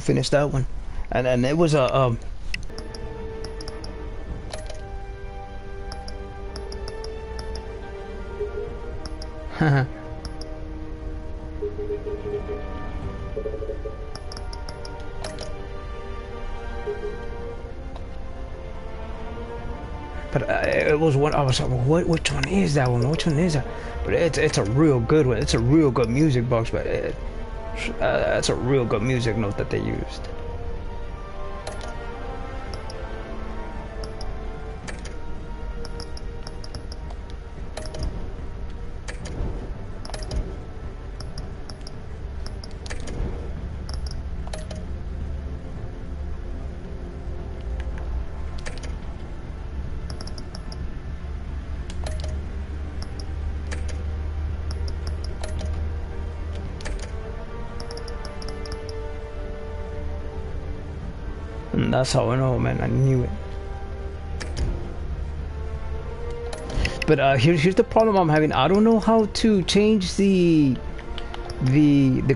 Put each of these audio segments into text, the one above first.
finish that one, and it was a but it was one. I was like, which one is that one? Which one is that? But it's a real good one. It's a real good music box, but it's a real good music note that they used. And that's how I know, man. I knew it. But here's the problem I'm having. I don't know how to change the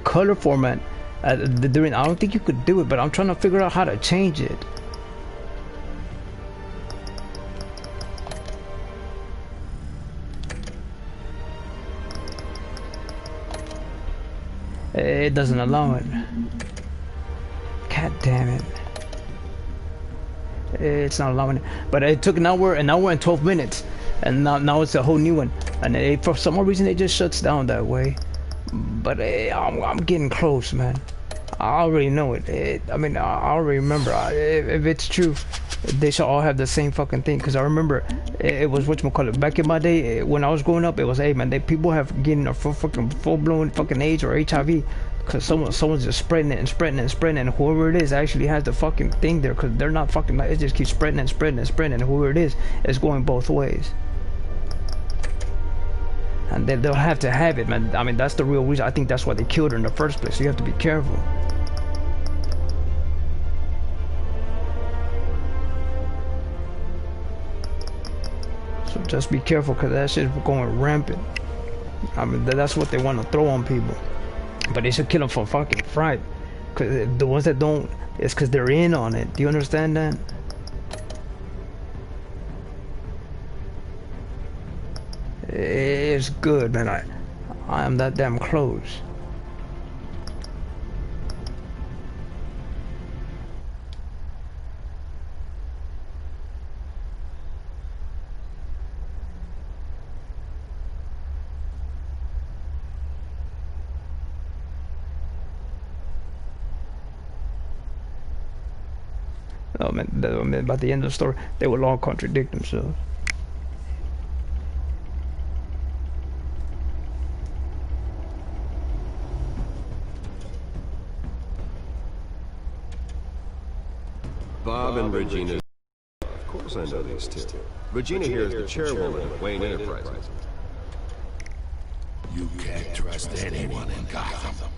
color format. I don't think you could do it, but I'm trying to figure out how to change it. It doesn't allow it. God damn it. It's not allowing it. But it took an hour, and now we're in 12 minutes. And now it's a whole new one. And for some reason it just shuts down that way. But I'm getting close, man. I already know it. I mean, I already remember. If it's true, they should all have the same fucking thing. Because I remember it was whatchamacallit. Back in my day, when I was growing up, it was, hey man, people have getting a full-blown fucking AIDS or HIV. Because someone's just spreading it and spreading it and spreading it, and whoever it is actually has the fucking thing there, because they're not fucking, like, it just keeps spreading and spreading and spreading, and whoever it is going both ways. And they'll have to have it, man. I mean, that's the real reason. I think that's why they killed her in the first place, so you have to be careful. So just be careful, because that shit's going rampant. I mean, that's what they want to throw on people. But they should kill them for fucking fright. Cause the ones that don't, it's cause they're in on it. Do you understand that? It's good, man. I am that damn close. Oh man, by the end of the story, they will all contradict themselves. Bob and Regina. Of course I know these two. Regina here is the chairwoman of Wayne Enterprises. You can't trust anyone in Gotham.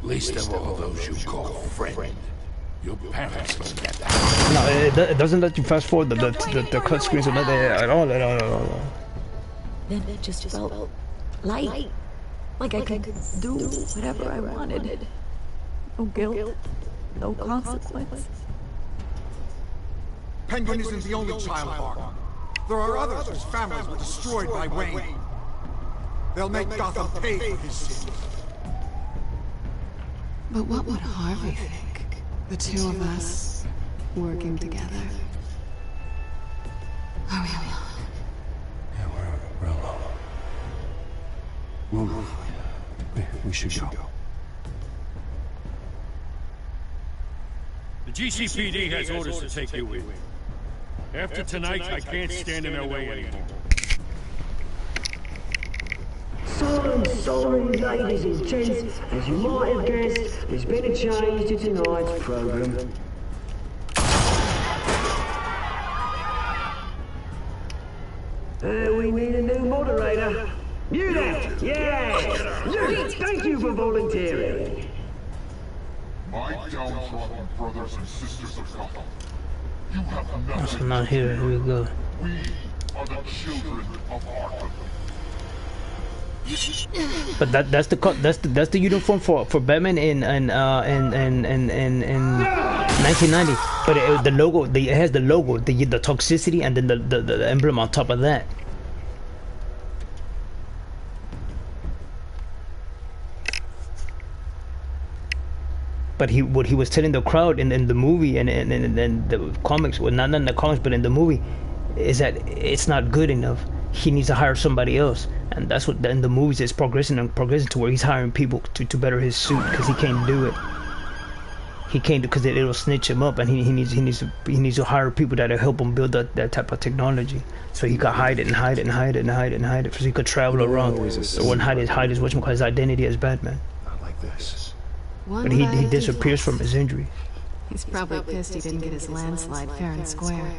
Least of all those you call friend. Your parents learned that. No, it doesn't let you fast forward the cut screens at all. Then it just felt light. Like I could do whatever I wanted. No guilt, no consequence. Penguin isn't the only child of Arkham. There are others whose families were destroyed by Wayne. They'll make Gotham pay for his sins. But what would Harvey think? The two of us working together. Are we alone? Yeah, we're alone. We'll move. We should go. The GCPD has orders to take you in. After tonight, I can't stand in their way anymore. Sorry, ladies and gents. As you might have guessed, there's been a change to tonight's program. We need a new moderator. You there? Yeah! You! Thank you for volunteering. My downtrodden brothers and sisters of Gotham, you have nothing. So now here we go. We are the children of Arkham. But that's the uniform for Batman in 1990. But the logo, it has the logo, the toxicity, and then the emblem on top of that. But what he was telling the crowd in the movie and the comics, well, not in the comics, but in the movie, is that it's not good enough. He needs to hire somebody else, and that's what in the movies is progressing to where he's hiring people to better his suit because he can't do it. He can't because it'll snitch him up, and he needs to hire people that'll help him build that type of technology, so he could hide it, so he could travel around. So wouldn't hide his his identity as Batman. Not like this. But he disappears from his injury. He's probably pissed he didn't get his landslide fair and square.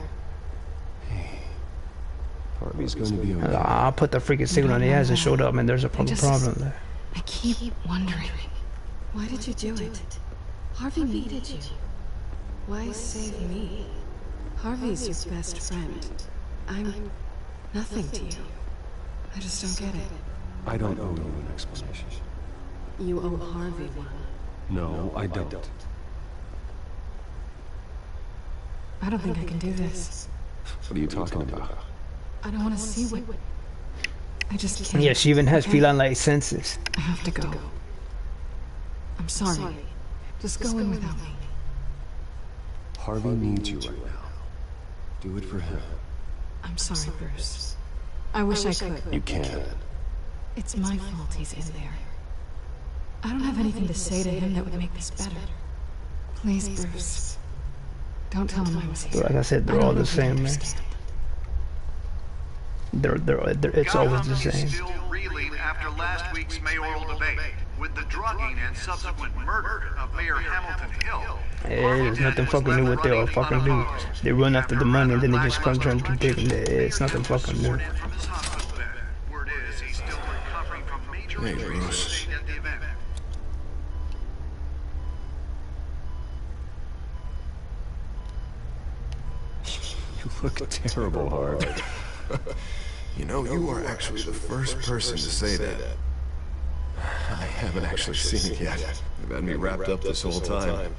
Harvey's going to be okay. I'll put the freaking signal on the ass and showed up, and there's a problem there. I keep wondering, why did you do it? Harvey needed you. Why save me? Harvey's your best friend. I'm nothing to you. I just don't get it. I don't owe you an explanation. You owe Harvey one. No, I don't. I don't think I can do this. What are you talking about? I don't want to see what... I just can't. Yeah, she even has feline-like senses. I have to go. I'm sorry. Just go in without me. Harvey needs you right now. Do it for him. I'm sorry, Bruce. I wish I could. You can. It's my fault he's in there. I don't have anything to say to him that would make this better. Please, Bruce. Don't tell him I was here. Like I said, they're all the same, man. It's always the same. Still reeling after last week's mayoral debate, with the drugging and subsequent murder of Mayor Hamilton Hill. There's nothing fucking new what they all fucking do. They run after the money and then they just come trying to dig. It's nothing fucking new. Hey, Bruce. You look terrible, Harvey. You know, you are actually the first person to say that. I haven't actually seen it yet. You've had me wrapped up this whole time.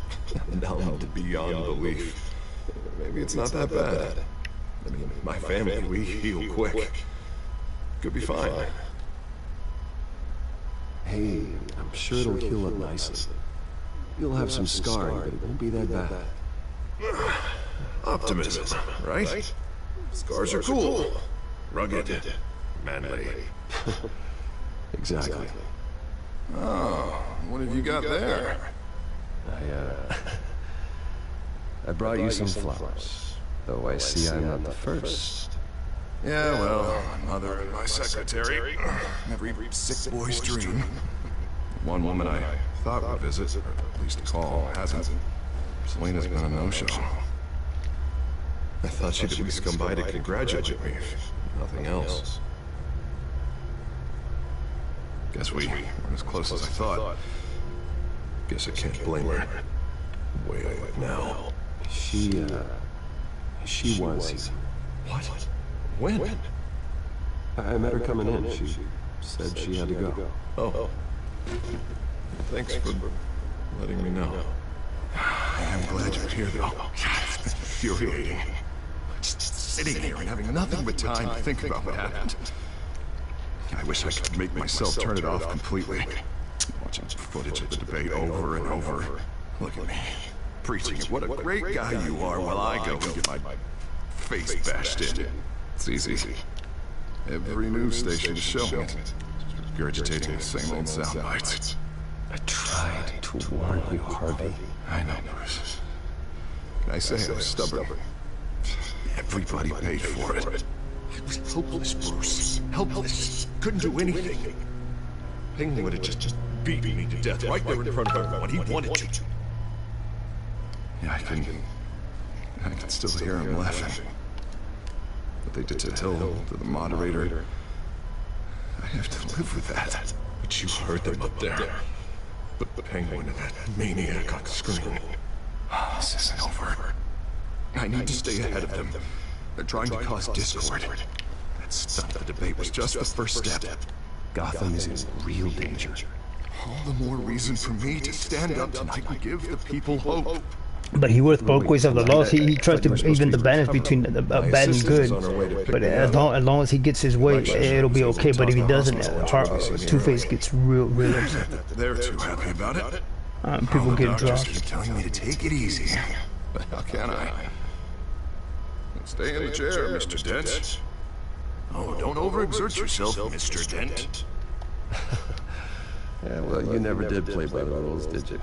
Numbed beyond belief. Maybe it's not that bad. I mean, my family, we heal quick. Could be fine. Hey, I'm sure it'll heal up nicely. You'll have some scarring, but it won't be that bad. Optimism, right? Scars are cool. Rugged. Manly. Exactly. Oh, what have you got there? I brought you some flowers. Though I see I'm not the first. Yeah, well, my mother and my secretary. Every sick boy's dream. One woman I thought would visit, or at least call, hasn't. Selena's been a no-show. I thought she'd at least come by to congratulate me, if nothing else. Guess we weren't as close as I thought. Guess I can't blame her. The way I look now. She was. What? When? I met her coming in. She said she had to go. Oh. Thanks for letting me know. I am glad you're here, though. It's infuriating. Just sitting here and having nothing but time to think about what happened. I wish I could make myself turn it off completely. Watching footage of the debate over and over. Look at me, preaching what a great guy you are while I go and get my face bashed in. It's easy. Every news station is showing it. Regurgitating the same old sound bites. I tried to warn you, Harvey. I know, Bruce. Can I say I was stubborn? Everybody paid for it. I was hopeless, Bruce. Helpless. Couldn't do anything. Penguin would have just beat me to death right there in front of everyone. He wanted to. Yeah, I can still hear him laughing. What they did to Hill, to the moderator. I have to live with that. But you heard them up there. But Penguin and that maniac on screen. This isn't over. I need to stay ahead of them. They're trying to cause discord. That stunt the debate was just the first step. Gotham is in real danger. All the more reason for me to stand up tonight and give the people hope. But he worth both ways of the laws. He tries to even the balance between the bad and good. But as long as he gets his way, it'll be okay. But if he doesn't, Two-Face gets real upset. They're too happy about it. People get dropped. Keep telling me to take it easy. But how can I? Stay in the chair, Mr. Dent. Oh, don't overexert yourself, Mr. Dent. Yeah, well, you never did play by the rules, did you?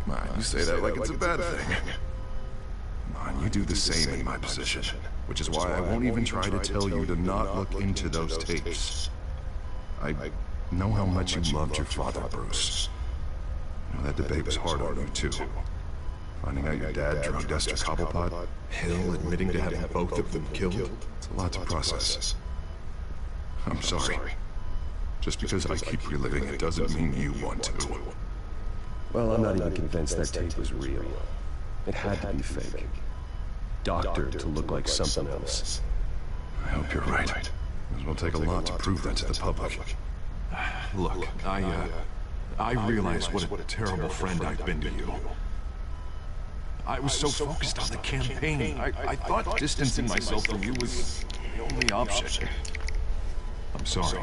Come on, you say that like it's a bad thing. Come on, you do the same in my position. Which is why I won't even try to tell you to not look into those tapes. I know how much you loved your father, Bruce. You know, that debate was hard on you, too. Finding out your dad drugged Esther Cobblepot, Hill admitting to having both of them killed. It's a lot to process. I'm sorry. Just because I keep reliving it doesn't mean you want to. Well, I'm not even convinced that tape was real. It had to be fake. Doctored to look like something else. I hope you're right. It will take a lot to prove that to the public. Look, I realize what a terrible friend I've been to you. I was so focused on the campaign. I thought distancing myself from you was the only option. I'm sorry.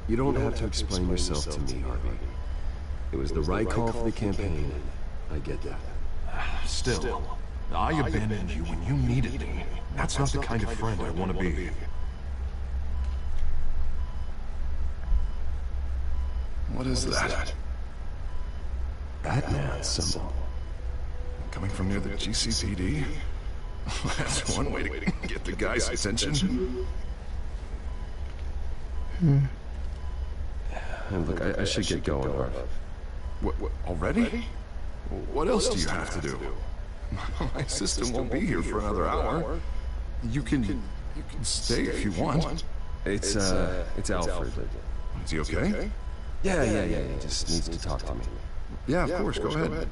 You don't have to explain yourself to me, Harvey. It was the right call for the campaign. I get that. Still, I abandoned you when you needed me. That's not the kind of friend I want to be. What is that? Batman symbol. Coming from near the GCPD? That's one way to get the guy's attention. Look, I should get going, Harv. What, already? What else do you have to do? My assistant won't be here for another hour. You can stay if you want. It's Alfred. Is he okay? Yeah, he just needs to talk to me. Yeah, of course, go ahead.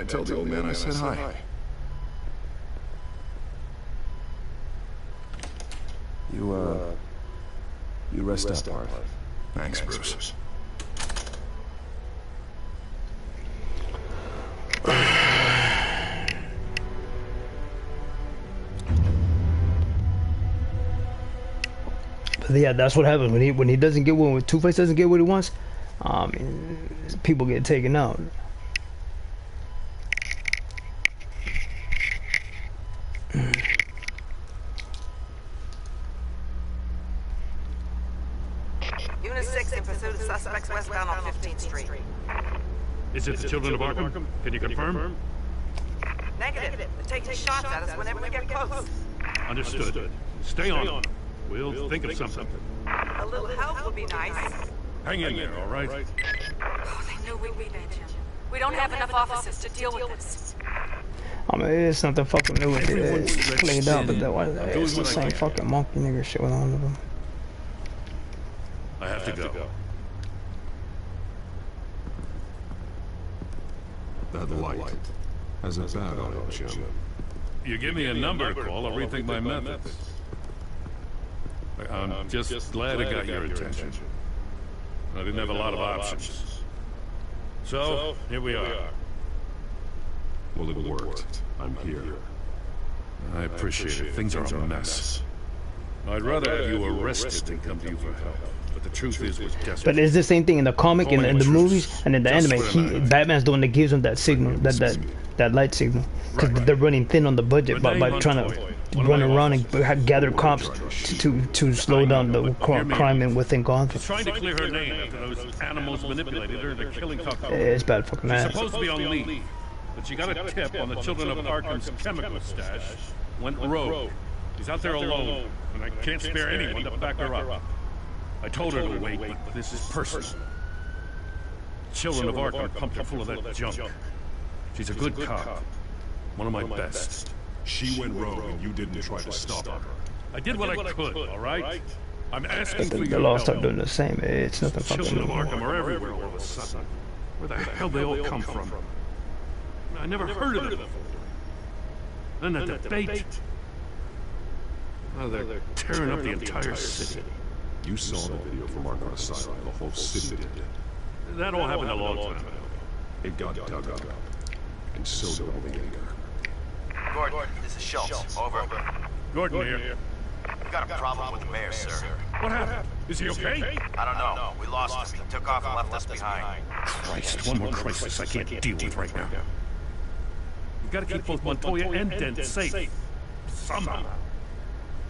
Tell the old man I said hi. You rest up, Harv. Thanks, Bruce. But yeah, that's what happens when he doesn't get when Two-Face doesn't get what he wants. People get taken out. Unit 6 in pursuit of suspects westbound on 15th Street. Is it the Children of Arkham? Can you confirm? Negative. They're taking shots at us whenever we get close. Understood. Stay on. We'll think of something. A little help would be nice. Hang in there, all right? Oh, they knew we'd revenge him. We don't have enough officers to deal with this. I mean, it's nothing fucking new. It's played out, but it's the same fucking monkey nigga shit with all of them. I have to go. That light has a bat on it, Jim. You give me a number to call, I'll rethink my methods. I'm just glad I got your attention. I didn't have a lot of options. So, here we are. Well, it worked. I'm here. I appreciate it. Things are a mess. I'd rather have you arrested than come to you for help. But the truth is, we're desperate. But it's the same thing in the comic and in the movies and in the anime. Batman's the one that gives him that signal, that light signal, because they're running thin on the budget by trying to run around and gather cops to slow down the crime within Gotham. She's trying to clear her name after those animals manipulated her into killing Tucker. It's bad fucking ass. She's supposed to be on leave, but she got a tip on the Children of Arkham's chemical stash. Went rogue. She's out there alone, and I can't spare anyone to back her up. I told her to wait, but this is personal. Children of Arkham pumped her full of that junk. She's a good cop. One of my best. She went rogue and you didn't try to stop her. I did what I could, all right? I'm asking for your help. The law start doing the same. It's nothing fucking Children of new. Arkham are everywhere all of a sudden. Where the hell they all come from? I never heard of them before. Then the debate. Oh, they're tearing up the entire city. You saw the video from Arkham Asylum. The whole city did. That all happened a long time ago. It got dug up. And so did all the anger. Gordon, this is Schultz. Over. Gordon here. We got a problem with the mayor, sir. What happened? Is he okay? I don't know. We lost him. He took off and left us behind. Christ, one more crisis I can't deal with right now. You gotta keep both Montoya and Dent safe. Somehow.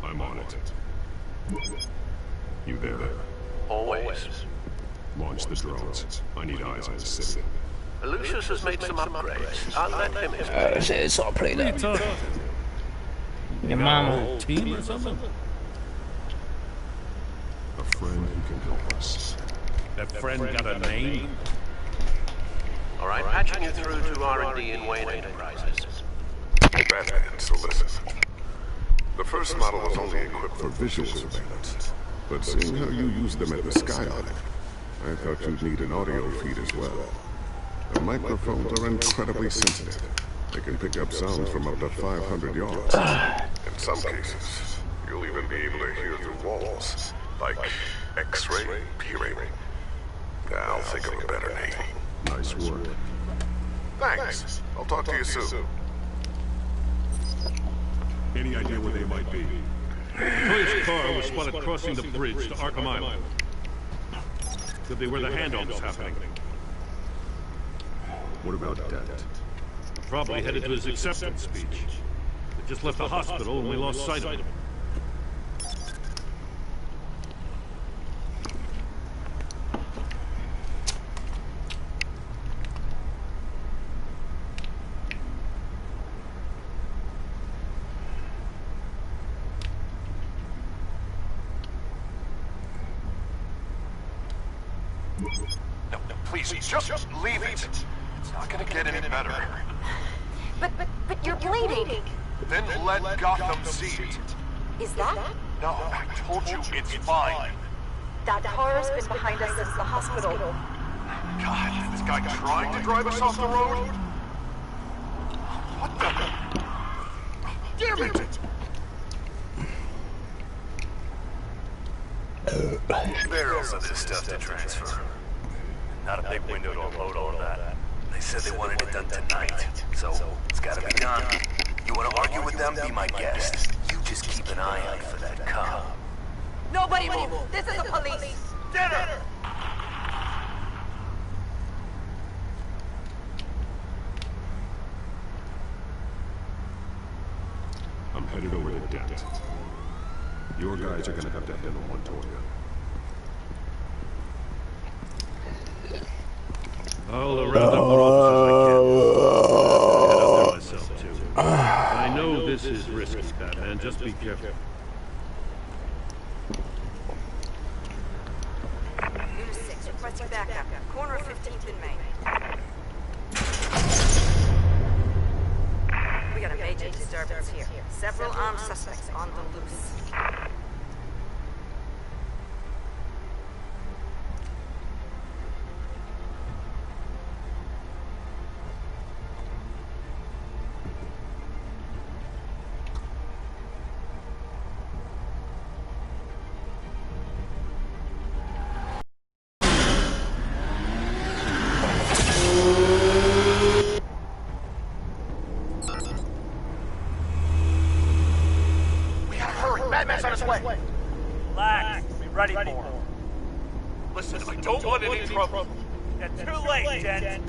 I'm on it. You there? Always. Launch the drones. I need eyes on the city. Lucius has made some upgrades. I'll let him in. It's all played up. Your mama. Team or something? A friend who can help us. That friend got a name? All right, patching you through to R&D in Wayne Enterprises. Batman, so listen. The first model was only equipped for visual surveillance. But seeing how you use them at the Skyline, I thought you'd need an audio feed as well. The microphones are incredibly sensitive. They can pick up sounds from up to 500 yards. In some cases, you'll even be able to hear through walls, like X-ray peering. I'll think of a better name. Nice work. Thanks. I'll talk to you soon. Any idea where they might be? Montoya's car was spotted crossing the bridge to Arkham Island. Could be where the handoff is happening. What about Dent? Probably headed to his acceptance speech. They just left the hospital and we lost sight of him. No, please, just leave it. It's not gonna get any better. But you're bleeding. Then let Gotham see it. Is that? No, I told you it's fine. That car's been behind us since the hospital. God, this guy trying to drive us off the road? What the? Damn it! Barrels of this stuff to transfer. Not a big window to unload all of that. They said they wanted it done tonight, so it's gotta be done. You wanna argue with them? Be my guest. You just keep an eye out for that cop. Nobody move! This is the police! Dinner! I'm headed over to Dent. Your guys are gonna have to handle Montoya. I'll round up more officers I can. Head up there myself, too. I know this is risky, Batman. Just be careful. News 6, requesting backup. Corner of 15th and Main. We got a major disturbance here. Several armed suspects on the loose. Batman's on his way. Relax. Be ready for him. Listen, I don't want any trouble. You're too late, Dent.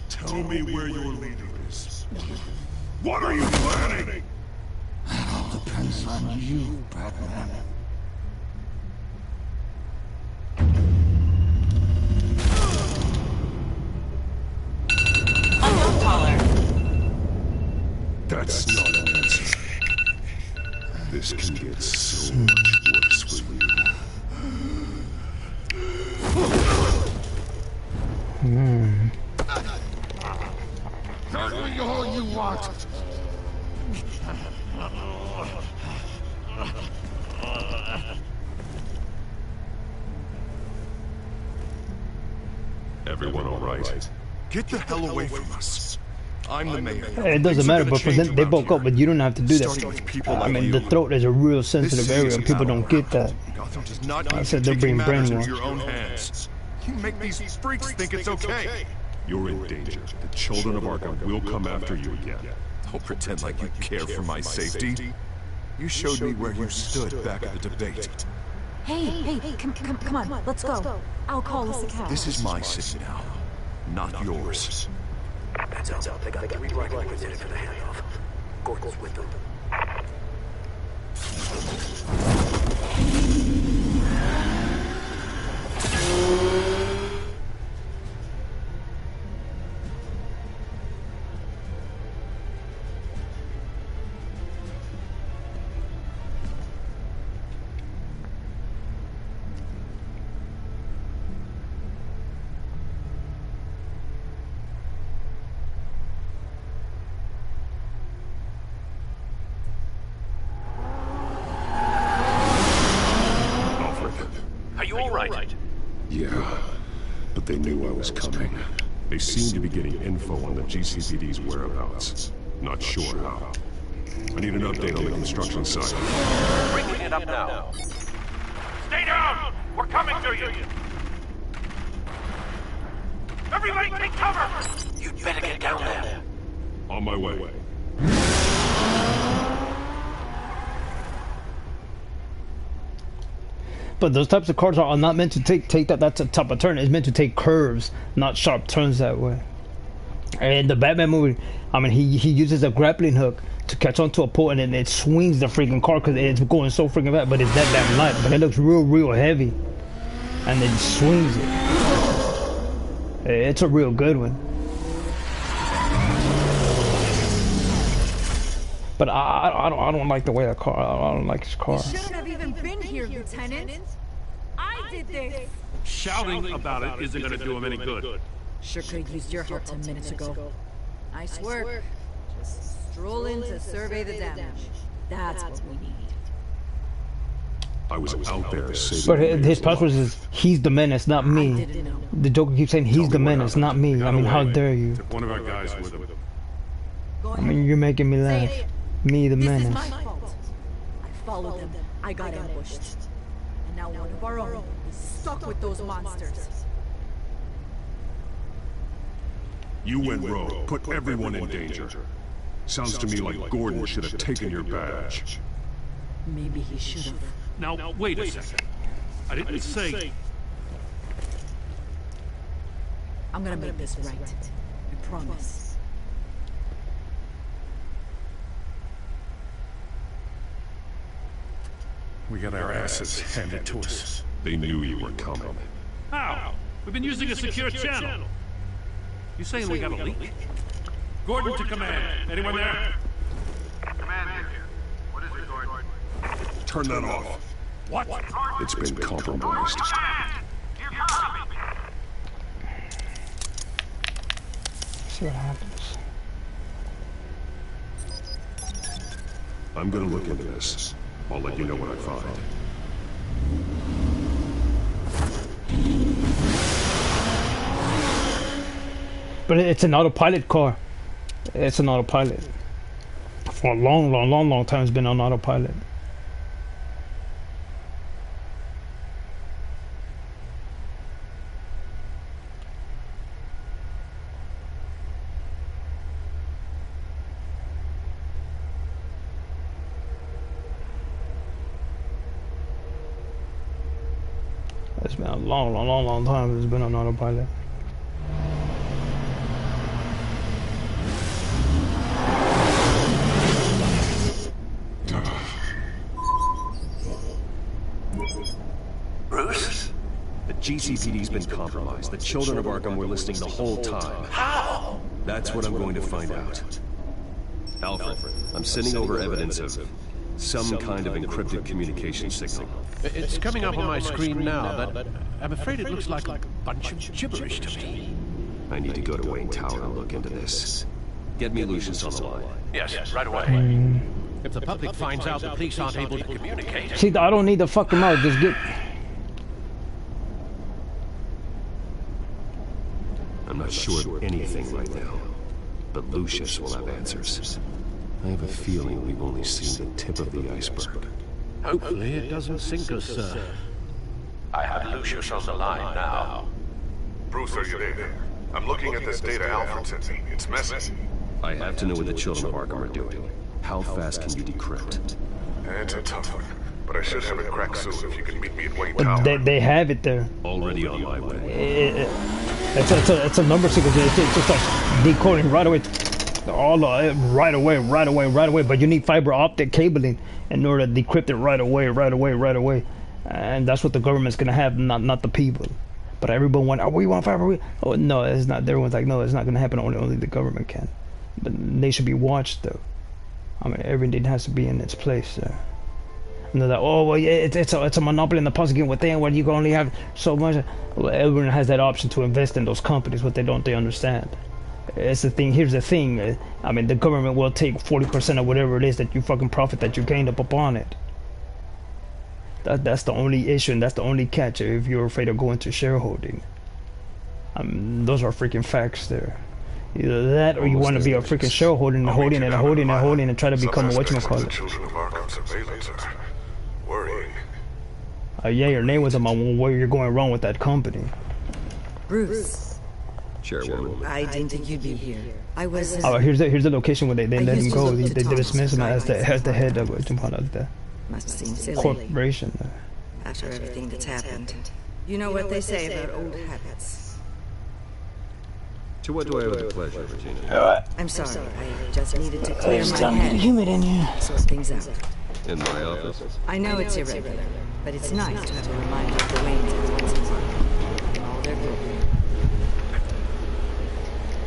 Tell me where your leader is. What are you planning? That all depends on you, Batman. Tell me all you want. Everyone all right? Get the hell away from us. I'm the mayor. It doesn't matter, but for them, they broke up, but you don't have to do Starting with that. people I like mean, you. the throat is a real sensitive This area. is People don't get that. Gotham does not I need said you they're being taking matters into brainwashed. your own hands. You make these freaks think it's okay. You're in danger. The children of Arkham will come after you again. Don't pretend like you care for my safety. You showed me where you stood back at the debate. Hey, come on, let's go. I'll call us a cab. This is my city now, not yours. Heads up, they got 3 rifles in it for the handoff. Gordon's with them. Are you all right? Yeah, but they knew I was coming. They seem to be getting info on the GCPD's whereabouts. Not sure how. I need an update on the construction site. Bringing it up now. Stay down! We're coming to you! Everybody take cover! You'd better get down there. On my way. But those types of cars are not meant to take that. That's a type of turn. It's meant to take curves, not sharp turns that way. And the Batman movie, I mean, he uses a grappling hook to catch onto a pole, and then it swings the freaking car because it's going so freaking fast. But it's that damn light. But it looks real heavy, and then swings it. It's a real good one. But I don't like the way the car. I don't like his car. Shouldn't have even been here, Lieutenant. I did this. Shouting about it isn't going to do him any good. Sure could have used your help 10 minutes ago. Nice work. Just stroll in to survey the damage. That's what we need. I was out there saving. But his password is he's the menace, not me. The Joker keeps saying he's the menace, not me. I mean, how dare you? One of our guys with him. I mean, you're making me laugh. Me, the This is menace. my fault. I followed them. I got ambushed. And now one of our own is stuck with those monsters. You went rogue, put everyone in danger. Sounds to me like Gordon should have taken your badge. Maybe he should have. Now, wait a second. I didn't say... I'm gonna make this right. I promise. We got our asses handed to us. They knew you were coming. How? We've been using a secure channel. You saying we got a leak? Gordon to command. Anyone there? Command here. What is it, Gordon? Turn that off. What? It's been compromised. See what happens. I'm gonna look into this. I'll let you know what I find. But it's an autopilot car. It's an autopilot. For a long time, it's been on autopilot. It's been a long time it's been on autopilot. Bruce? The GCPD's been compromised. The children of Arkham were listening the whole time. How? That's what I'm going to find out. Alfred, I'm sending over evidence of some kind of encrypted communication signal. It's coming up on my screen now, but I'm afraid it looks like a bunch of gibberish to me. I need to go to Wayne Tower and look into this. Get me Lucius on the line. Yes, right away. If the public finds out the police aren't able to communicate... See, I don't need to fuck him out. Just get... I'm not sure of anything right now, but Lucius will have answers. I have a feeling we've only seen the tip of the iceberg. Hopefully it doesn't sink us, sir. I have Lucius on the line now. Bruce, are you there? I'm looking at this data Alfred sent me. It's messy. I have to know what the children of Arkham are doing. How fast can you decrypt? It's a tough one, but I should have it cracked soon if you can meet me at Wayne Tower. But they have it there. Already on my way. It's a number sequence. It's just like decoding right away. All right away. But you need fiber optic cabling in order to decrypt it right away. And that's what the government's gonna have, not the people. But everyone want, we want fiber. Oh no, it's not. Everyone's like, no, it's not gonna happen. Only the government can. But they should be watched though. I mean, everything has to be in its place. And they're like, oh well, yeah, it's a monopoly in the possible thing where you can only have so much. Well, everyone has that option to invest in those companies. What they understand. It's the thing. Here's the thing. I mean, the government will take 40% of whatever it is that you fucking profit that you gained up upon it. That's the only issue, and that's the only catch if you're afraid of going to shareholding. Those are freaking facts there. Either that, or you want to be a freaking shareholder and holding and try to become a whatchamacallit. Children of Arkham surveillance are worrying. Yeah, your name was on where you're going wrong with that company. Bruce. Chairwoman. I didn't think you'd be here. I was. Oh, here's the location where they let him go. They dismissed him as the head of the Must seem silly. corporation. After everything that's happened, you know what they say about old habits. To what do I owe the pleasure, Regina? I'm sorry. I just needed to clear my getting head. humid in here. Sort things out. In my office? I know it's irregular, but it's nice to have a reminder of the Waynes once in a while. And all their glory.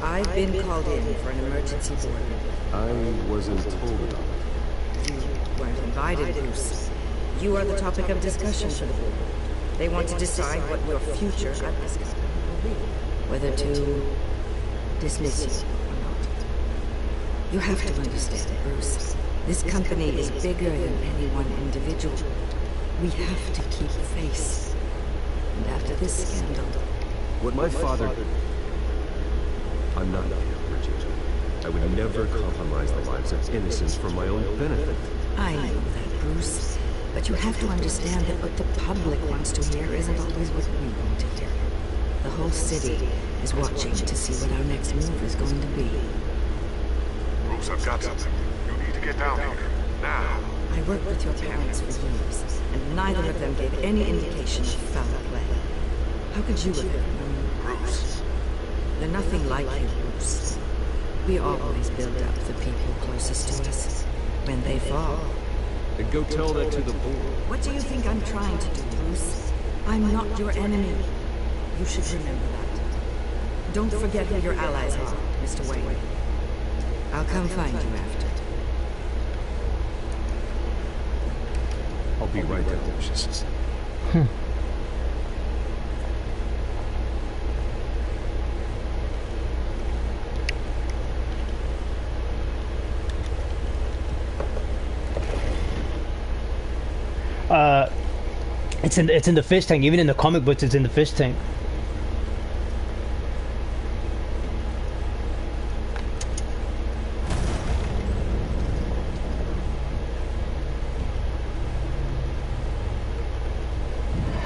I've been called in for an emergency board meeting. I wasn't told about it. You weren't invited, Bruce. You are the topic of discussion for the board. They want to decide what your future at this company will be. Whether to dismiss you or not. You have to understand, Bruce. This company is bigger than any one individual. We have to keep face. And after this scandal... What my father... I'm not here, Regina. I would never compromise the lives of innocents for my own benefit. I know that, Bruce. But you have to understand that what the public wants to hear isn't always what we want to hear. The whole city is watching to see what our next move is going to be. Bruce, I've got something. You need to get down here. Now. I worked with your parents for years, and neither of them gave any indication of foul play. How could you have known? Bruce. They're nothing like you, Bruce. We always build up the people closest to us. When they fall... And go tell that to the board. What do you think I'm trying to do, Bruce? I'm not your enemy. You should remember that. Don't forget who your allies are, Mr. Wayne. I'll come find you after. I'll be right there, Lucius. It's in the fish tank. Even in the comic books, it's in the fish tank.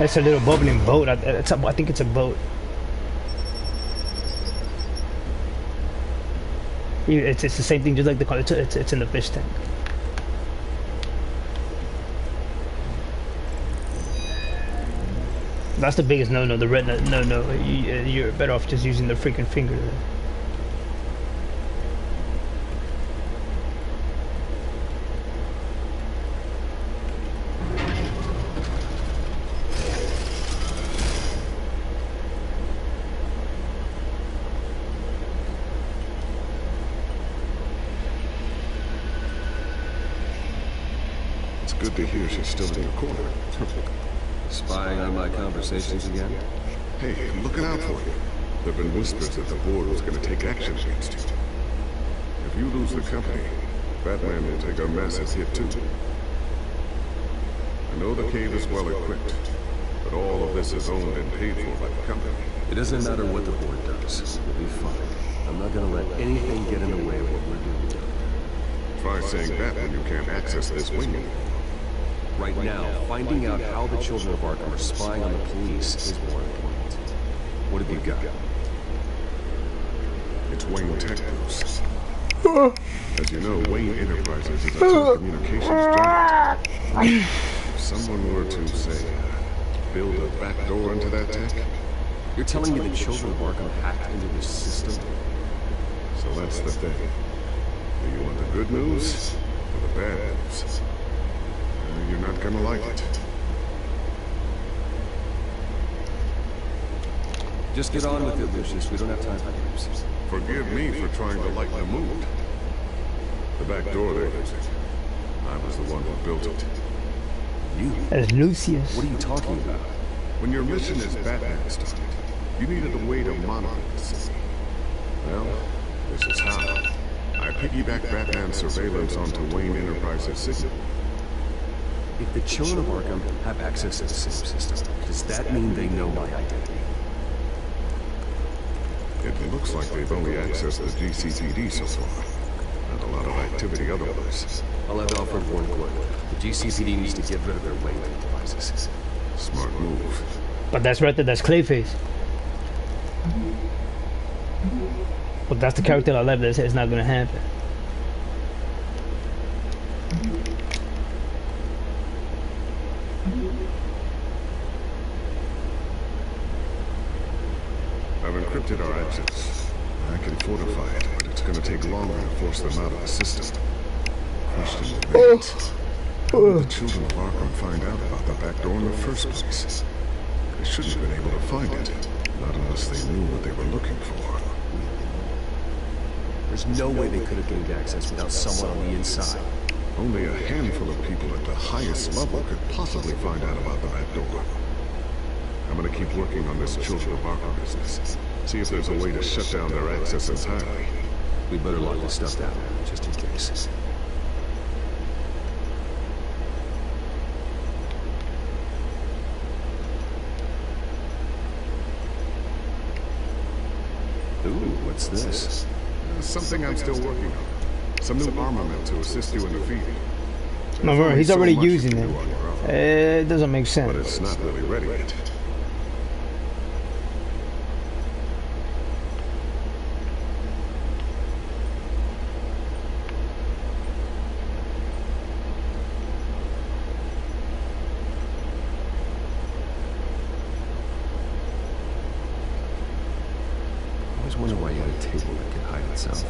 It's a little bubbling boat. I think it's a boat. It's the same thing, just like the it's in the fish tank. That's the biggest no-no. The red no. You're better off just using the freaking finger. It's good to hear she's still in your corner. Spying on my conversations again? Hey, I'm looking out for you. There have been whispers that the board was going to take action against you. If you lose the company, Batman will take a massive hit too. I know the cave is well equipped, but all of this is owned and paid for by the company. It doesn't matter what the board does. We'll be fine. I'm not gonna let anything get in the way of what we're doing. Try saying that when you can't access this wing anymore. Right now, finding out how the Children of Arkham are spying on the police is more important. What have you got? It's Wayne Tech, Bruce. As you know, Wayne Enterprises is a telecommunications giant. If someone were to, say, build a back door into that tech... You're telling me the Children of Arkham hacked into this system? So that's the thing. Do you want the good news or the bad news? You're not gonna like it. Just get on with it, Lucius. We don't have time for games. Forgive me for trying to lighten the mood. The back door they're using. I was the one who built it. You? As Lucius. What are you talking about? When your mission as Batman started, you needed a way to monitor the city. Well, this is how. I piggybacked Batman's surveillance onto Wayne Enterprises' signal. If the Children of Arkham have access to the same system, does that mean they know my identity? It looks like they've only accessed the GCPD so far. Not a lot of activity otherwise. I'll have Alfred warn Gordon. The GCPD needs to get rid of their Wayne devices. Smart move. But that's right there, that's Clayface. But that's the character I love that says it's not gonna happen. I've encrypted our access. I can fortify it, but it's gonna take longer to force them out of the system. Question remains. How did the Children of Arkham find out about the back door in the first place? They shouldn't have been able to find it. Not unless they knew what they were looking for. There's no way they could have gained access without someone on the inside. Only a handful of people at the highest level could possibly find out about the back door. I'm gonna keep working on this Children of Arkham business. See if there's a way to shut down their access entirely. We better lock this stuff down, just in case. Ooh, what's this? Something I'm still working on. Some new armament to assist you in the field. No, remember, he's already using it. It doesn't make sense. But it's not really ready yet. I always wonder why you had a table that could hide itself.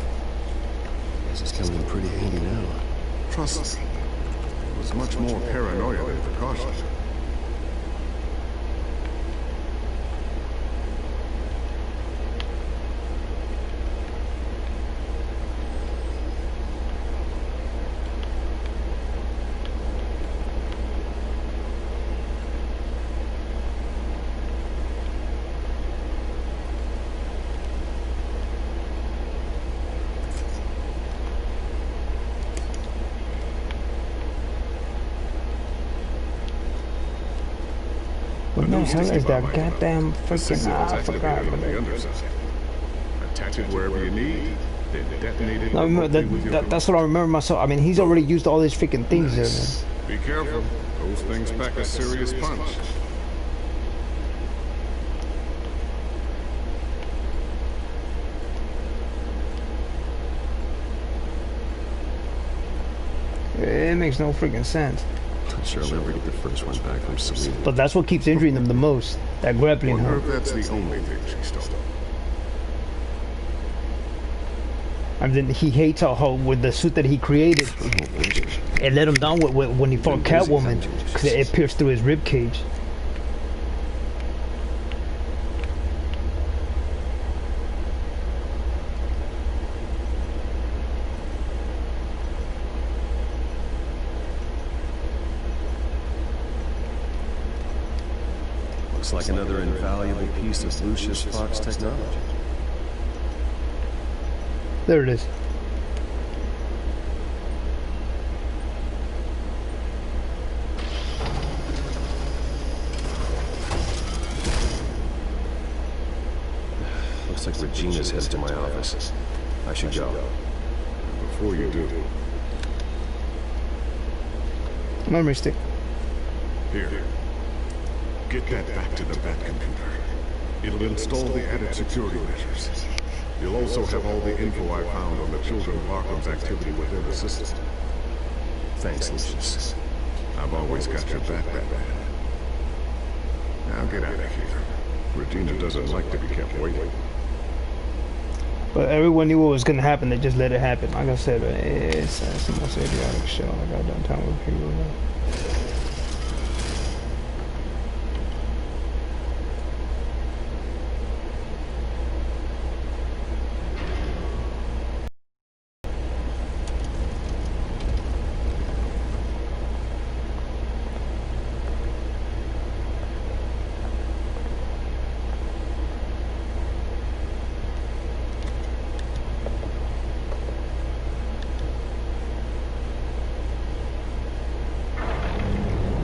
Guess it's coming in pretty handy now. Trust me. It was much more paranoia than precaution. What the hell is that goddamn freaking I forgot. Attach it wherever you need, then detonate it. No, remember, that's what I remember myself. I mean, he's already used all these freaking things there, man. Be careful. Those things pack a serious punch. It makes no freaking sense. Not sure I'll ever get the first one back from Selina. But that's what keeps injuring them the most. That grappling Wonder hook. if that's the only thing she stole. And then he hates how with the suit that he created, it let him down when he fought Catwoman, because it pierced through his rib cage. Looks Looks like another invaluable piece of Lucius Fox technology. There it is. Looks like Regina's headed to my office. I should go. Before you do, Memory stick. here. Get that back to the Batcomputer. It'll install the added security measures. You'll also have all the info I found on the children of Arkham's activity within the system. Thanks, Lucius. I've always got your back, Batman. Now get out of here. Regina doesn't like to be kept waiting. But everyone knew what was gonna happen. They just let it happen. Like I said, it's the most idiotic shit on the goddamn time with people. Man.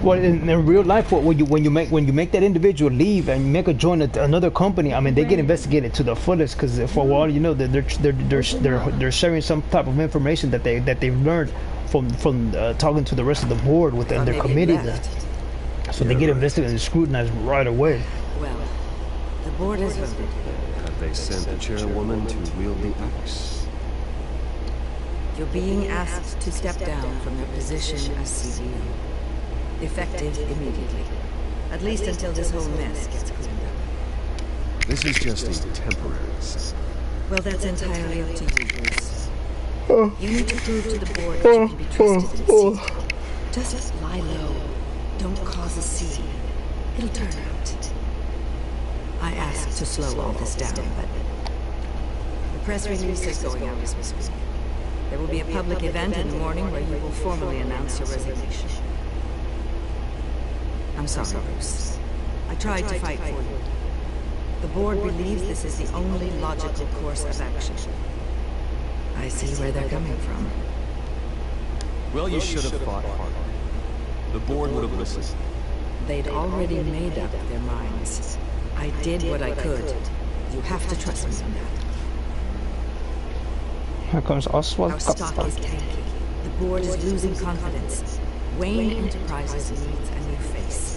Well, in real life, when you make that individual leave and make a join another company, I mean, they get investigated to the fullest because for all you know, they're sharing some type of information that they've learned from talking to the rest of the board within their committee. So they get investigated and scrutinized right away. Well, the board has voted. Have they sent the chairwoman to wield the axe? You're being asked to step down from your position as CEO. Effective immediately. At least until this whole mess gets cleaned up. This is just a temporary setback. Well, that's entirely up to you, Bruce. You need to prove to the board that you can be trusted in secret. Just lie low. Don't cause a scene. It'll turn out. I asked to slow all this down, but the press release is going out as we speak. There will be a public event in the morning where you will formally announce your resignation. I'm sorry, Bruce. I tried to fight for you. The board believes this is the only logical course of action. I see where they're coming from. Well, you should have fought harder. The board would have listened. They'd already made up their minds. I did what I could. You have to trust me on that. Here comes Oswald. Our stock is tanking. The board is losing confidence. Wayne Enterprises needs a new face.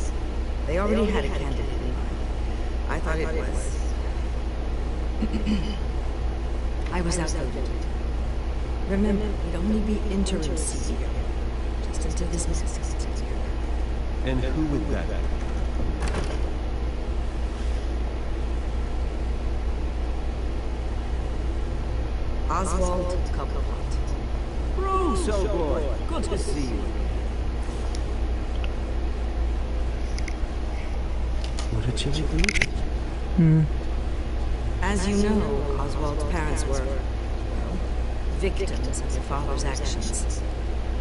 They already had a candidate in mind. I thought it was. I was outvoted. Remember, we'd only be interim CEO. Just until this mess is cleared. And who would that be? Oswald Cobblepot. Bruce, old boy. Good to see you. What a chilly greeting. As you know, Oswald's parents were, well, victims of their father's actions.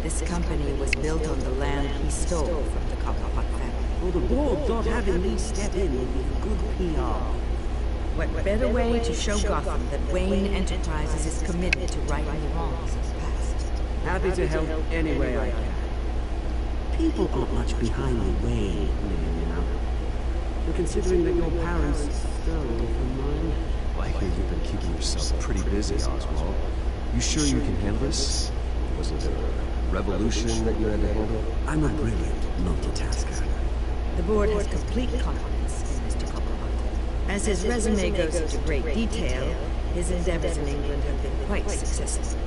This company was built on the land he stole from the Cobblepot family. Well, the board thought having me step in would be a good PR. What better way to show Gotham that Wayne Enterprises is committed to righting the wrongs of the past? Happy to help any way I can. People aren't much behind the Wayne name, you know. And considering that your parents stole from mine... I hear you've been keeping yourself pretty busy, Oswald. You sure you can handle this? Wasn't there a revolution that you had to handle? I'm a brilliant multitasker. The board has complete confidence in Mr. Cobblepot. As his resume goes into great detail, his endeavors in England have been quite successful.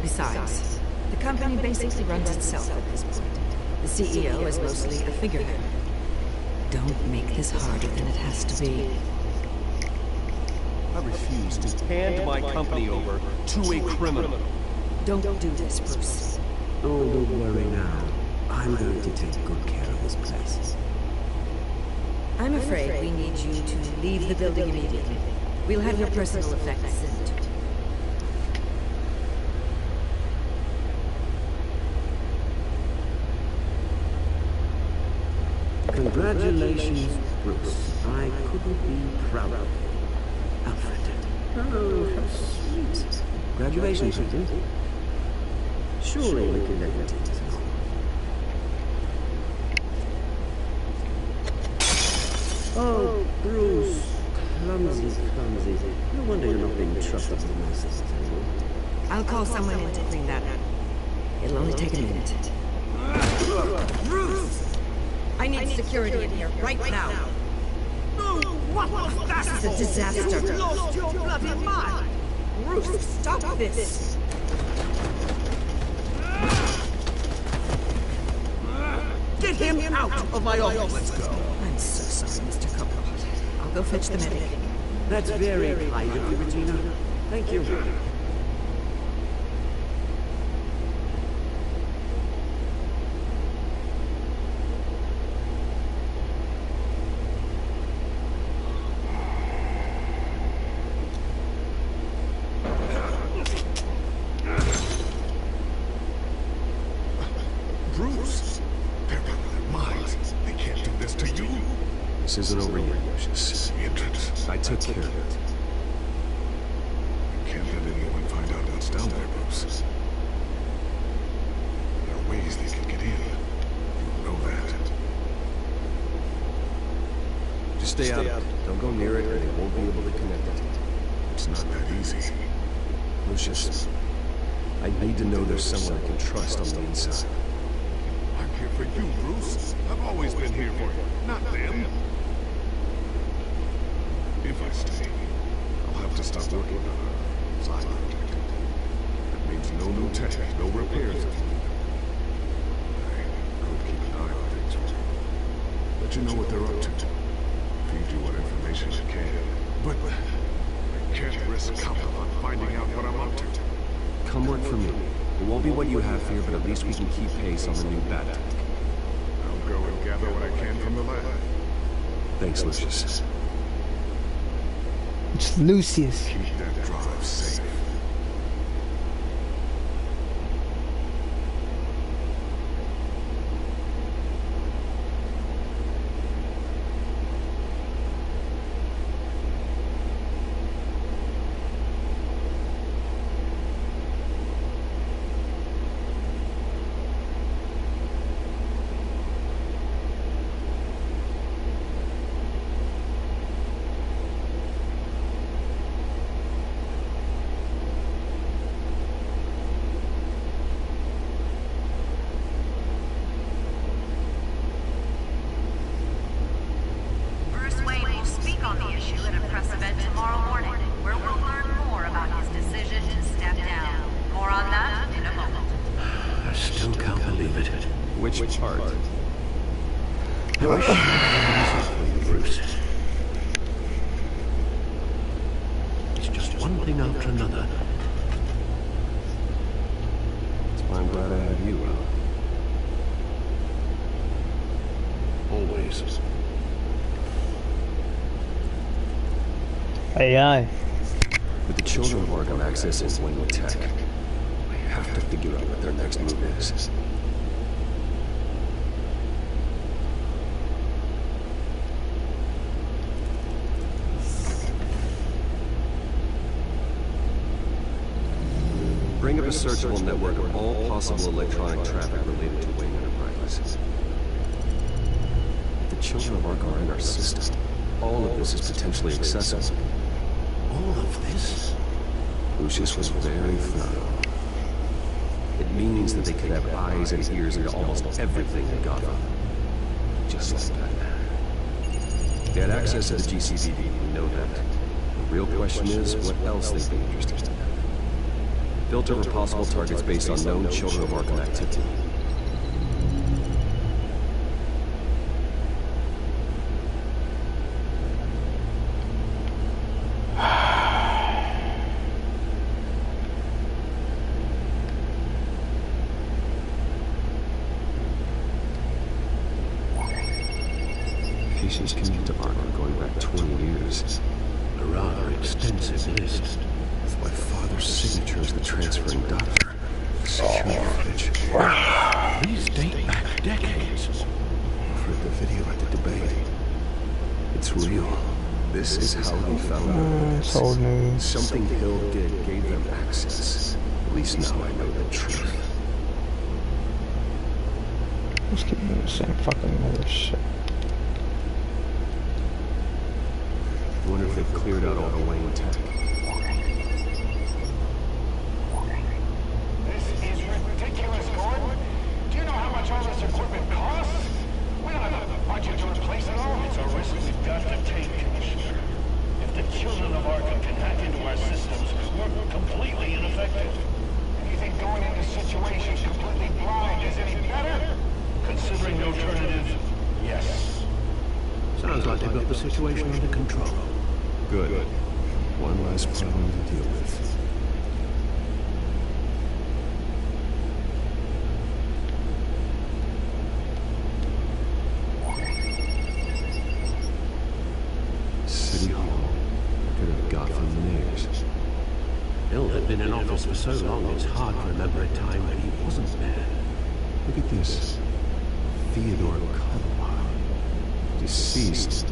Besides, the company basically runs itself at this point. The CEO is mostly a figurehead. Don't make this harder than it has to be. I refuse to hand my company over to a criminal. Don't do this, Bruce. Oh, don't worry now. I'm going to take good care of this place. I'm afraid we need you to leave the building immediately. We'll have your personal effects sent to you. Congratulations Bruce, I couldn't be prouder of you. Alfred. Oh, how sweet. Graduation present. Surely we can let you take this home. Oh, Bruce. Clumsy, clumsy. No wonder you're not being trusted with my sister. I'll call someone in to clean that up. It'll only take a minute. Bruce! I need security in here right now. What was that? This is a disaster. You lost your bloody mind! Bruce, stop this! Get him out of my office! Let's go. I'm so sorry, Mr. Coppola. I'll go fetch the medic. That's very kind of you, Regina. Thank you. Bruce, they're out of their minds. They can't do this to you. This isn't over yet, Lucius. I took care of it. You can't let anyone find out what's down there, Bruce. There are ways they can get in. You know that. Just stay out of it. Don't go near it or they won't be able to connect it. It's not that easy. Lucius, I need to know there's someone I can trust on the inside. I'm here for you, Bruce. I've always been here for you, not them. If I stay, I'll have to stop working on our side project. That means no new tech, no repairs. I could keep an eye on things. Let you know what they're up to. Feed you what information you can. But I can't risk counting on finding out what I'm up to. Come work for me. It won't be what you have here, but at least we can keep pace on the new bat tech. I'll go and gather what I can from the lab. Thanks, Lucius. It's Lucius. Keep that drive safe. Which part? Bruce. It's just one thing after another. That's why I'm glad I have you, Al. Always. AI. With the children of Arkham accessing Wayne Tech, I have to figure out what their next move is. Bring up a searchable network of all possible electronic traffic related to Wayne Enterprises. If the children of Arkham are in our system, all of this is potentially accessible. All of this? Lucius was very thorough. It means that they could have eyes and ears into almost everything in Gotham. Just like that. They had access to the GCPD, we know that. The real question is, what else they'd be interested in. Built over possible targets based on known children of Arkham activity. Patients commute to Arkham going back 20 years. A rather extensive list. With my father's signature as the transferring doctor. Security footage. These date back decades. I've heard the video at the debate. It's real. This is how they found it's old news. Something Hill did gave them access. At least now I know the truth. Let's keep doing the same fucking other shit. I wonder if they've cleared out all the Wayne tech. This is ridiculous, Gordon. Do you know how much all this equipment costs? We don't have the budget to replace it all. It's a risk we've got to take, Commissioner. If the children of Arkham can hack into our systems, we're completely ineffective. And you think going into situations completely blind is any better? Considering the alternative, yes. Sounds like they've got the situation under control. Good. One less problem to deal with. City Hall. Could have Gotham Mayor's. Hill had been in office for so long, it's hard to remember a time when he wasn't there. Look at this. Theodore Carlisle. Deceased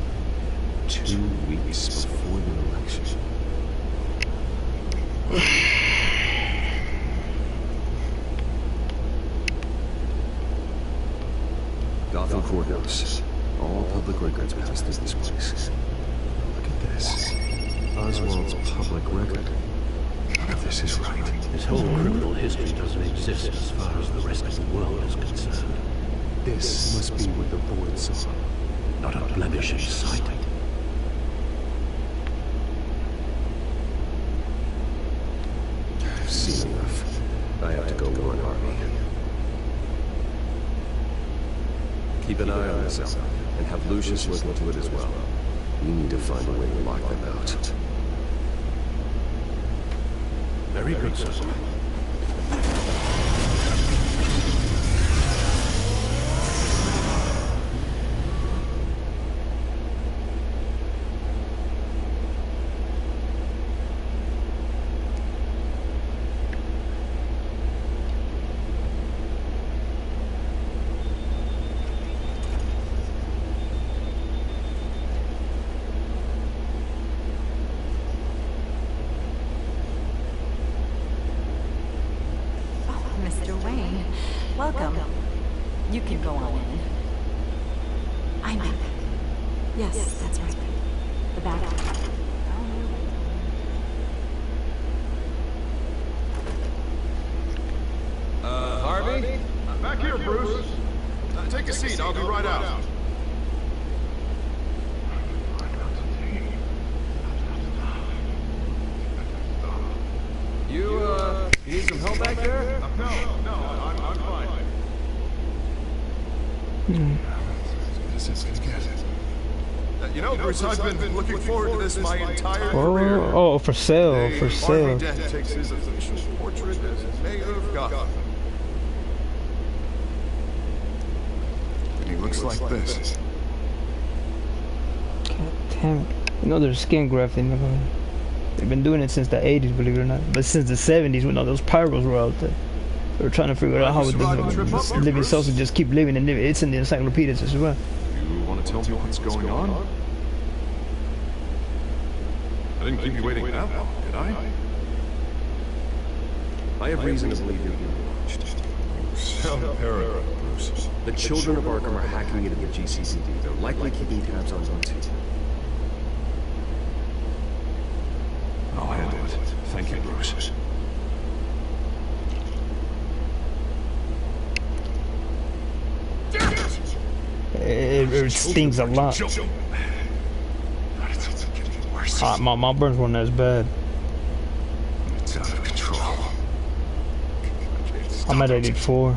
2 weeks before the election. Gotham Courthouse. All public records pass through this place. Look at this. Oswald's public record. None of this is right. His whole criminal history doesn't exist as far as the rest of the world is concerned. This must be what the board saw. Not a blemish in sight. I've seen enough. I have to go warn Harvey. Keep an eye on this, Alpha, and have Lucius look into it as well. We need to find a way to lock them out. Very good, sir. Welcome. You can go on in. I'm back. Yes, that's right. The back. Harvey? Back here, Bruce. Take a seat. I'll be right out. You need some help back there? No, I'm fine. You know, Bruce, I've been looking forward to this my entire career. Oh, for sale, for sale. Harvey Dent takes his official portrait as mayor of Gotham. And he looks like this. God damn it. You know there's skin grafting. They've been doing it since the 80s, believe it or not. But since the 70s, when all those pyros were out there, they were trying to figure out how the living cells would just keep living and living. It's in the encyclopedias as well. You want to tell me what's going on? I didn't keep you waiting that long, did I? I have reason to believe you're being watched. Sound paranoid, Bruce. The children of Arkham are hacking into the GCPD. They're likely keeping tabs on them too. I'll handle it. Thank you, Bruce. It stings a lot. My burns weren't as bad. It's out of control. I'm at 84.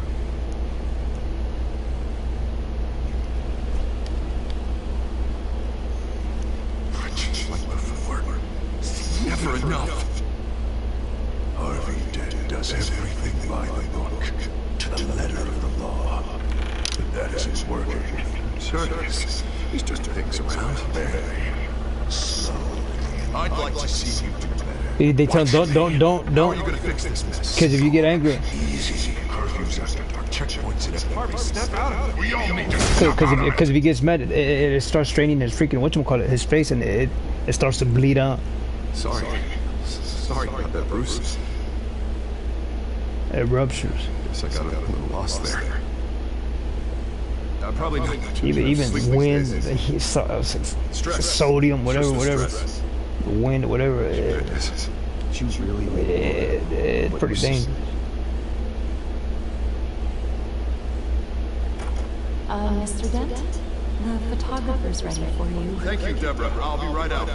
Just like before. It's never enough. Harvey Dent does everything by the book, to the letter of the law. But that isn't working. Sure it is. He's just things around very slowly. I'd like to see you do better. They tell don't. How are you gonna fix this mess? Because if you get angry, easy. Curfew These are checkpoints in it. Harvey, step out of it. We all need to Because if he gets mad, it starts straining his freaking whatchamacallit, his face, and it starts to bleed out. Sorry about that, Bruce. It ruptures. Guess I got a little lost there. Probably even wind, sodium, whatever. Wind, whatever. It's pretty dangerous. Mr. Dent, the photographer's ready for you. Thank you, Deborah. I'll be right out.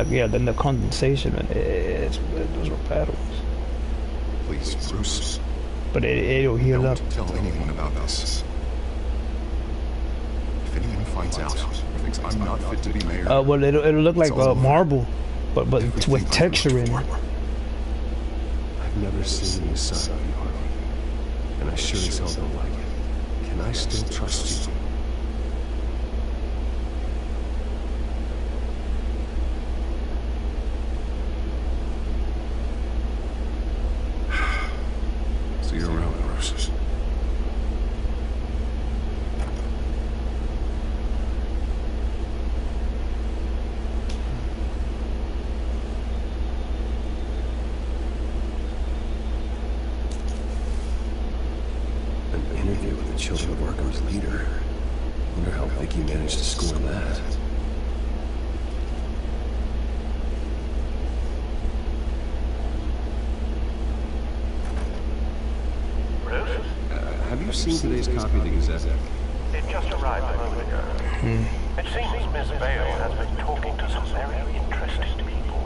Yeah, then the condensation, those were paddles. Please, Bruce. But it'll heal up. Don't tell anyone about this. If anyone finds out or thinks I'm not fit to be mayor... well, it'll look like marble, but with texture in it. I've never seen you side of you, Harvey. And I sure as hell don't like it. Can I still trust you? See you around, Bruce. An interview with the Children of Arkham's leader. Wonder how Vicky managed to score that. Have you seen today's copy of the Gazette? It just arrived a moment ago. It seems Miss Vale has been talking to some very interesting people.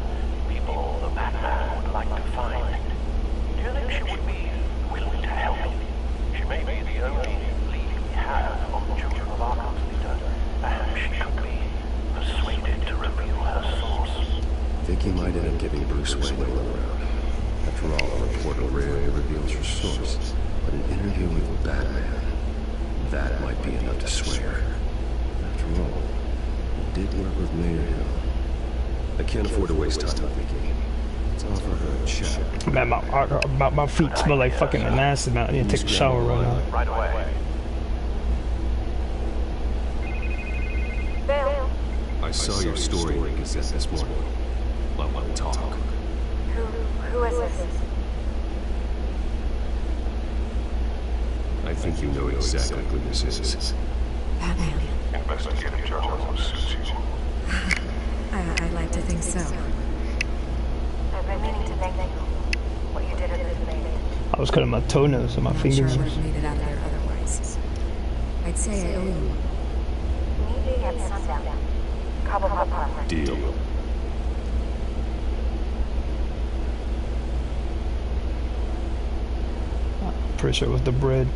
People the Batman would like to find. Do you think she would be willing to help? She may be the only lead we have on the Children of Arkham's leader. Perhaps she could be persuaded to reveal her source. Vicky might end up giving Bruce Wayne a runaround. After all, a reporter rarely reveals her source. But an interview with Batman, that might be enough to sway her. After all, it did work with Mayor Hill. I can't afford to waste time with Vicky. Let's offer her a chat. Man, my feet smell like fucking an acid. I need to take a shower right now. Right away. Bill. I saw your story in the Gazette this morning. I want to talk. Who is this? I think you know exactly who this is. Batman. Investigative journalism suits you. I'd like to think so. I've been meaning to thank you. What you did at the maid. I was cutting my toenails and my fingers. Not sure I would have made it out there otherwise. I'd say I owe you. Meeting at sundown. Cobblepot Park. Deal. Pretty sure it was the bread.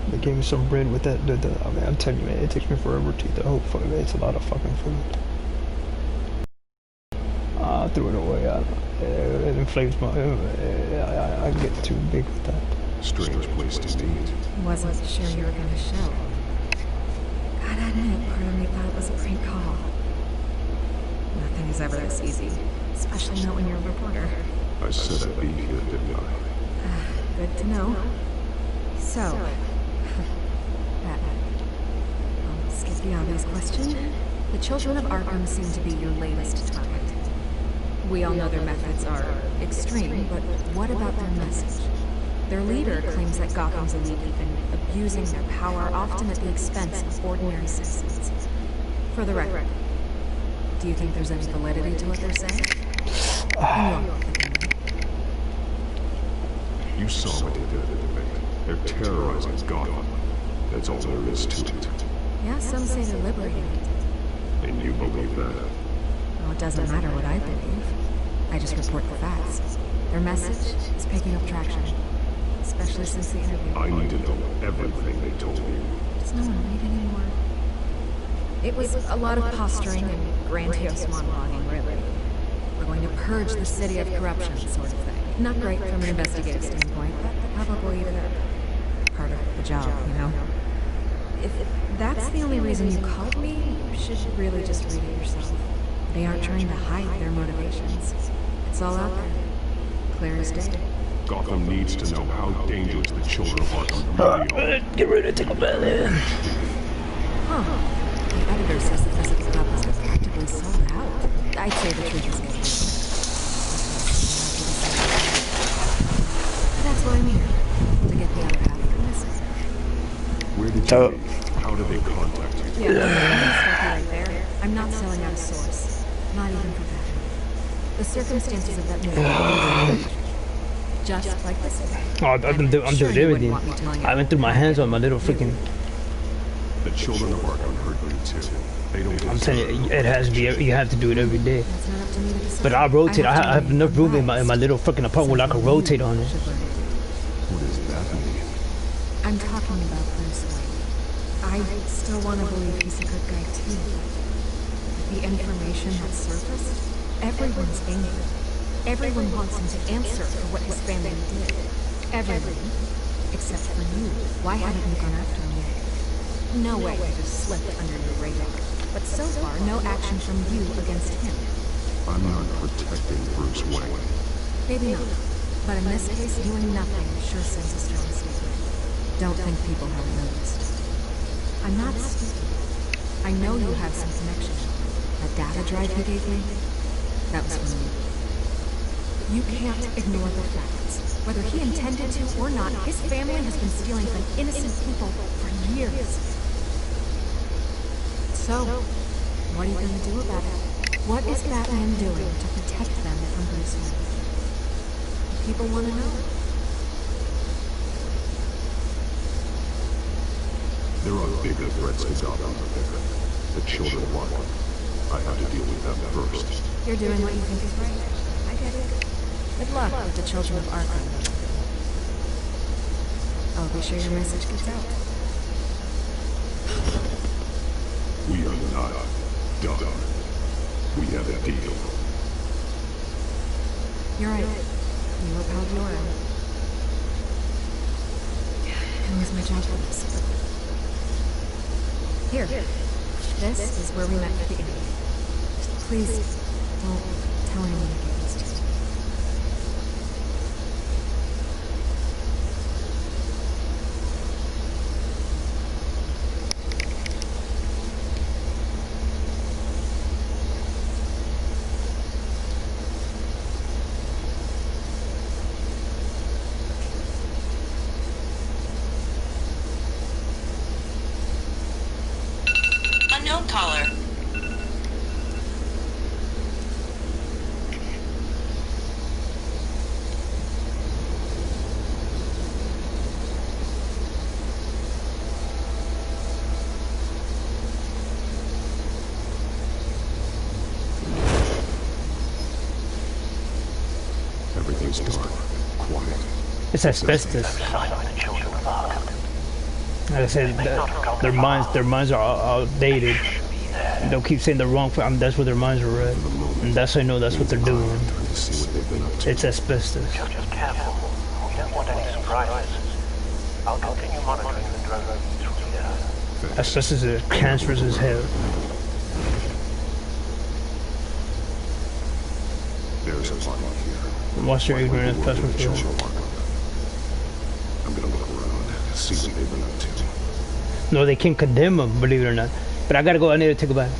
They gave me some bread with that. I mean, I'm telling you, man, it takes me forever to eat the whole fucking. It's a lot of fucking food. I threw it away. It inflates my. I get too big with that. Strange place to meet. Wasn't sure you were gonna show. Gotta admit, part of me thought it was a prank call. Nothing is ever this easy, especially not when you're a reporter. I said I'd be here, didn't I? Good to know. So, Batman. I'll skip the obvious question. The Children of Arkham seem to be your latest target. We all know their methods are extreme, but what about their message? Their leader claims that Gotham's elite have been abusing their power, often at the expense of ordinary citizens. For the record, do you think there's any validity to what they're saying? You saw what they did at the debate. They're terrorizing Gotham. That's all there is to it. Yeah, some say they're liberating it. And you believe that? Well, it doesn't matter what I believe. I just report the facts. Their message is picking up traction. Especially since the interview. I need to know everything they told you. Does no one read anymore? It was a lot of posturing and grandiose monologuing, really. We're going to purge the city of corruption, sort of thing. Not great from an investigative standpoint, but probably the part of the job, you know? If that's the only reason you called me, you should really just read it yourself. They aren't trying to hide their motivations. It's all out there. Clear as day. Gotham needs to know how dangerous the children of Arkham really are. Get ready to take a bath then. Huh. The editor says the physical copies are practically sold out. I'd say the truth is good. That's why I'm here. To get the other half of the message. Where did you meet? How did they contact you? Yeah, right there. I'm not selling out a source. Not even for that. The circumstances of that movie. Just like this one. Oh, I'm doing everything. I went through my hands on my little freaking. The children of Arkham hurt me too. They don't. I'm telling you, it has to be. You have to do it every day. But I rotate. I have enough room in my little freaking apartment where I can rotate on it. What does that mean? I'm talking about Bruce Wayne. I still want to believe he's a good guy too. The information that surfaced, everyone's angry. Everyone wants him to answer for what his family did. Everyone. Except for you. Why haven't you gone after him yet? No way he just slipped under your radar. But so far, no action from you against him. I'm not protecting Bruce Wayne. Maybe not. But in this case, doing nothing sure sends a strong signal. Don't think people haven't noticed. I'm not stupid. I know you have some connection. That data drive you gave me, that was from you. You can't ignore the facts. Whether he intended to or not, his family has been stealing from innocent people for years. So, what are you going to do about it? What is Batman doing to protect them from Bruce Wayne? People want to know. There are bigger threats to Gotham out there. The children of Arkham. I have to deal with them first. You're doing what you think is right. I get it. Good luck with the children of Arkham. I'll be sure your message gets out. We are not done. We have a deal. You're right. You upheld your end. I lose my job for this. Here. This is where we met at the beginning. Please, don't tell anyone I gave this to you. Unknown caller. Everything's dark, quiet. It's asbestos. Like I said, their minds are outdated. They'll keep saying they're wrong. That's where their minds are at, and that's how I know that's what they're doing. It's asbestos. Just careful. We don't want any surprises. I'll continue monitoring the drone through here. Asbestos is cancerous as hell. There's a body here. What's your ignorant password for? I'm gonna look around, see what they've been up to. No, they can't condemn them, believe it or not. But I gotta go. I need to take a bath.